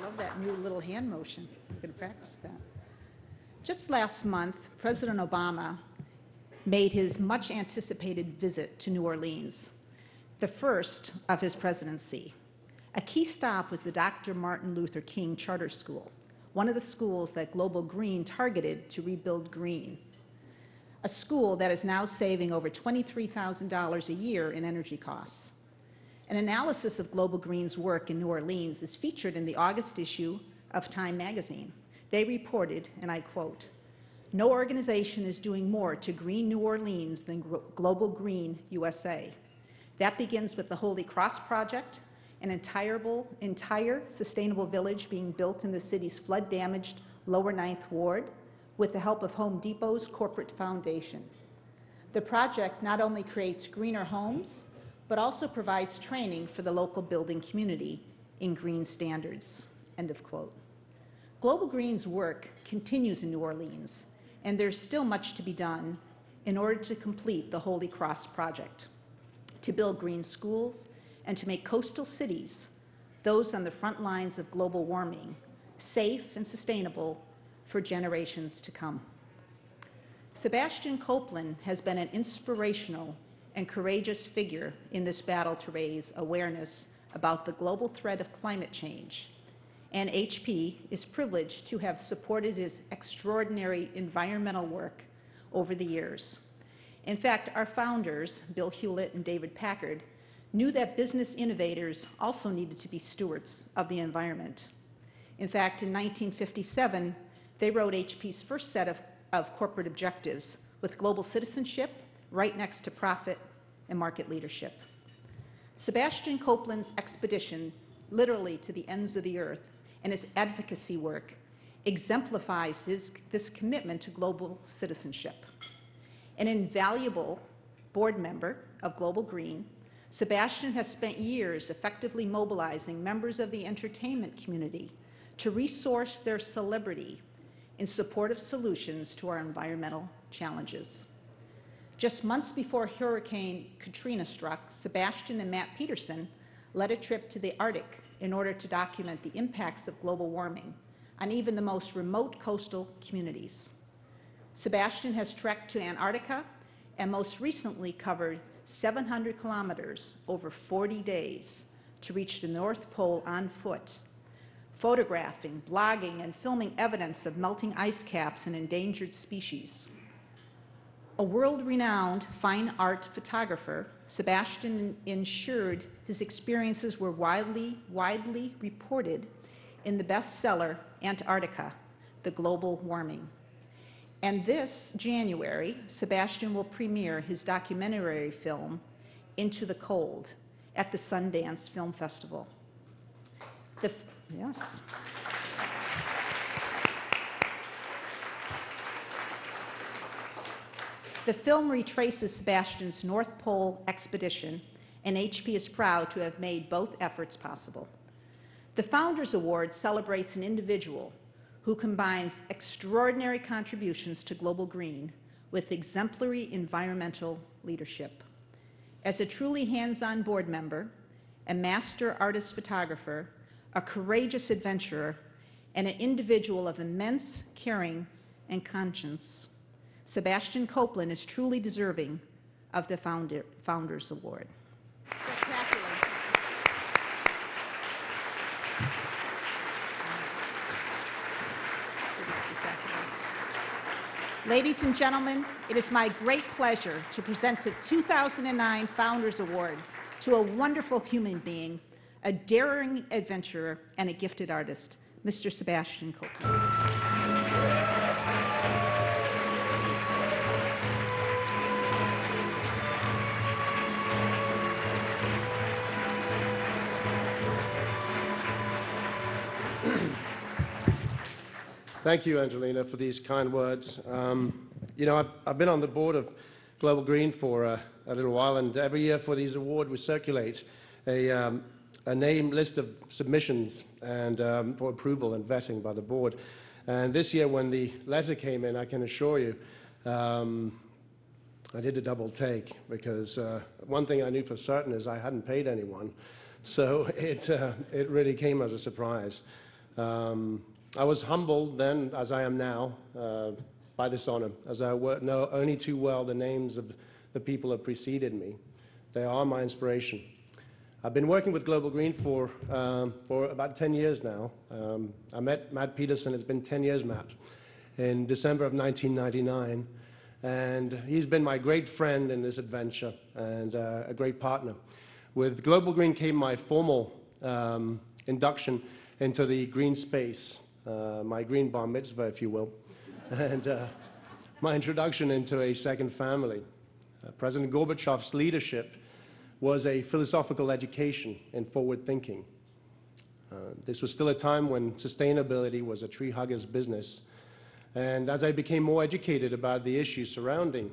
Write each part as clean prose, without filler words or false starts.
love that new little hand motion. You can practice that. Just last month, President Obama made his much anticipated visit to New Orleans, the first of his presidency. A key stop was the Dr. Martin Luther King Charter School, one of the schools that Global Green targeted to rebuild green, a school that is now saving over $23,000 a year in energy costs. An analysis of Global Green's work in New Orleans is featured in the August issue of Time magazine. They reported, and I quote, "No organization is doing more to green New Orleans than Global Green USA. That begins with the Holy Cross Project, an entire sustainable village being built in the city's flood-damaged Lower Ninth Ward with the help of Home Depot's corporate foundation. The project not only creates greener homes, but also provides training for the local building community in green standards," end of quote. Global Green's work continues in New Orleans, and there's still much to be done in order to complete the Holy Cross Project, to build green schools, and to make coastal cities, those on the front lines of global warming, safe and sustainable for generations to come. Sebastian Copeland has been an inspirational and courageous figure in this battle to raise awareness about the global threat of climate change, and HP is privileged to have supported his extraordinary environmental work over the years. In fact, our founders, Bill Hewlett and David Packard, knew that business innovators also needed to be stewards of the environment. In fact, in 1957, they wrote HP's first set of corporate objectives, with global citizenship right next to profit and market leadership. Sebastian Copeland's expedition, literally to the ends of the earth, and his advocacy work exemplifies this commitment to global citizenship. An invaluable board member of Global Green, Sebastian has spent years effectively mobilizing members of the entertainment community to resource their celebrity in support of solutions to our environmental challenges. Just months before Hurricane Katrina struck, Sebastian and Matt Peterson led a trip to the Arctic in order to document the impacts of global warming on even the most remote coastal communities. Sebastian has trekked to Antarctica and most recently covered 700 kilometers over 40 days to reach the North Pole on foot, photographing, blogging, and filming evidence of melting ice caps and endangered species. A world-renowned fine art photographer, Sebastian ensured his experiences were widely reported in the bestseller Antarctica, The Global Warming. And this January, Sebastian will premiere his documentary film, Into the Cold, at the Sundance Film Festival. Yes. The film retraces Sebastian's North Pole expedition, and HP is proud to have made both efforts possible. The Founders Award celebrates an individual who combines extraordinary contributions to Global Green with exemplary environmental leadership. As a truly hands-on board member, a master artist photographer, a courageous adventurer, and an individual of immense caring and conscience, Sebastian Copeland is truly deserving of the Founders Award. Spectacular. Ladies and gentlemen, it is my great pleasure to present the 2009 Founders Award to a wonderful human being, a daring adventurer, and a gifted artist, Mr. Sebastian Copeland. Thank you, Engelina, for these kind words. You know, I've been on the board of Global Green for a little while, and every year for these awards we circulate a name list of submissions and for approval and vetting by the board. And this year, when the letter came in, I can assure you, I did a double take, because one thing I knew for certain is I hadn't paid anyone, so it really came as a surprise. I was humbled then, as I am now, by this honor, as I know only too well the names of the people who preceded me. They are my inspiration. I've been working with Global Green for about 10 years now. I met Matt Peterson, it's been 10 years, Matt, in December of 1999. And he's been my great friend in this adventure and a great partner. With Global Green came my formal induction into the green space, my green bar mitzvah, if you will, and my introduction into a second family. President Gorbachev's leadership was a philosophical education in forward thinking. This was still a time when sustainability was a tree hugger's business. And as I became more educated about the issues surrounding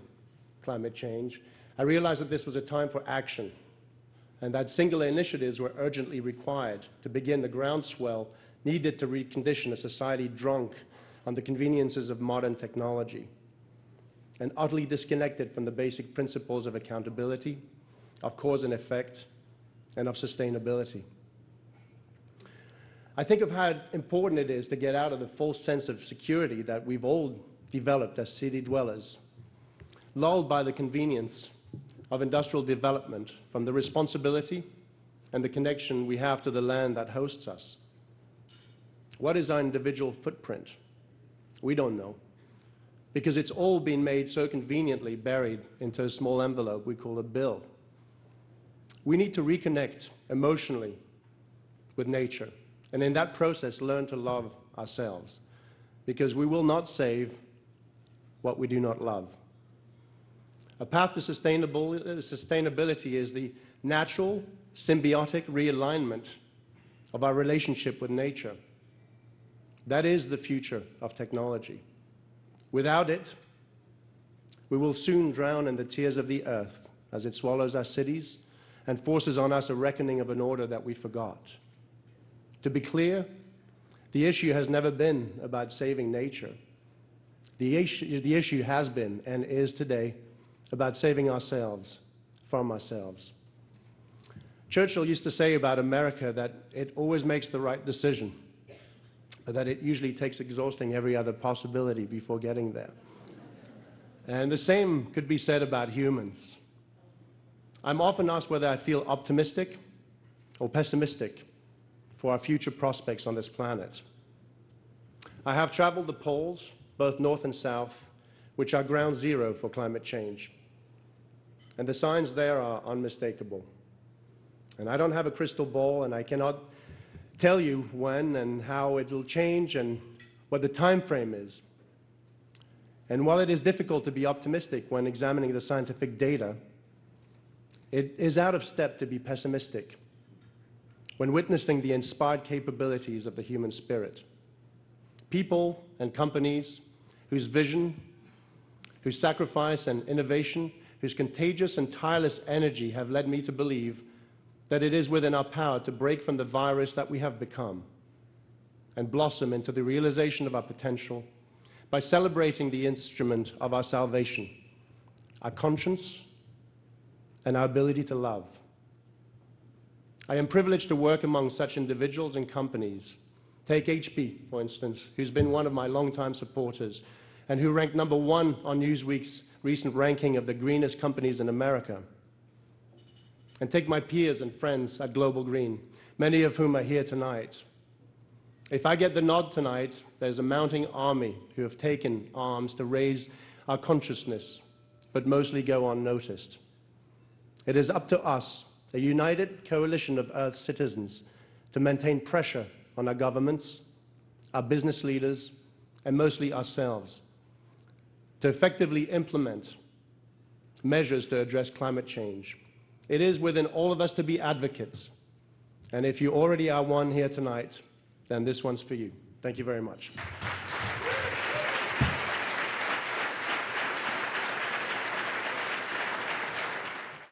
climate change, I realized that this was a time for action and that singular initiatives were urgently required to begin the groundswell needed to recondition a society drunk on the conveniences of modern technology and utterly disconnected from the basic principles of accountability, of cause and effect, and of sustainability. I think of how important it is to get out of the false sense of security that we've all developed as city dwellers, lulled by the convenience of industrial development from the responsibility and the connection we have to the land that hosts us. What is our individual footprint? We don't know, because it's all been made so conveniently buried into a small envelope we call a bill. We need to reconnect emotionally with nature, and in that process learn to love ourselves, because we will not save what we do not love. A path to sustainability is the natural, symbiotic realignment of our relationship with nature. That is the future of technology. Without it, we will soon drown in the tears of the earth as it swallows our cities and forces on us a reckoning of an order that we forgot. To be clear, the issue has never been about saving nature. The issue has been and is today about saving ourselves from ourselves. Churchill used to say about America that it always makes the right decision, but that it usually takes exhausting every other possibility before getting there. And the same could be said about humans. I'm often asked whether I feel optimistic or pessimistic for our future prospects on this planet. I have traveled the poles, both north and south, which are ground zero for climate change. And the signs there are unmistakable. And I don't have a crystal ball, and I cannot tell you when and how it will change and what the time frame is. And while it is difficult to be optimistic when examining the scientific data, it is out of step to be pessimistic when witnessing the inspired capabilities of the human spirit. People and companies whose vision, whose sacrifice and innovation, whose contagious and tireless energy have led me to believe that it is within our power to break from the virus that we have become and blossom into the realization of our potential by celebrating the instrument of our salvation, our conscience, and our ability to love. I am privileged to work among such individuals and companies. Take HP, for instance, who's been one of my longtime supporters and who ranked #1 on Newsweek's recent ranking of the greenest companies in America. And take my peers and friends at Global Green, many of whom are here tonight. If I get the nod tonight, there's a mounting army who have taken arms to raise our consciousness, but mostly go unnoticed. It is up to us, a united coalition of Earth's citizens, to maintain pressure on our governments, our business leaders, and mostly ourselves, to effectively implement measures to address climate change. It is within all of us to be advocates. And if you already are one here tonight, then this one's for you. Thank you very much.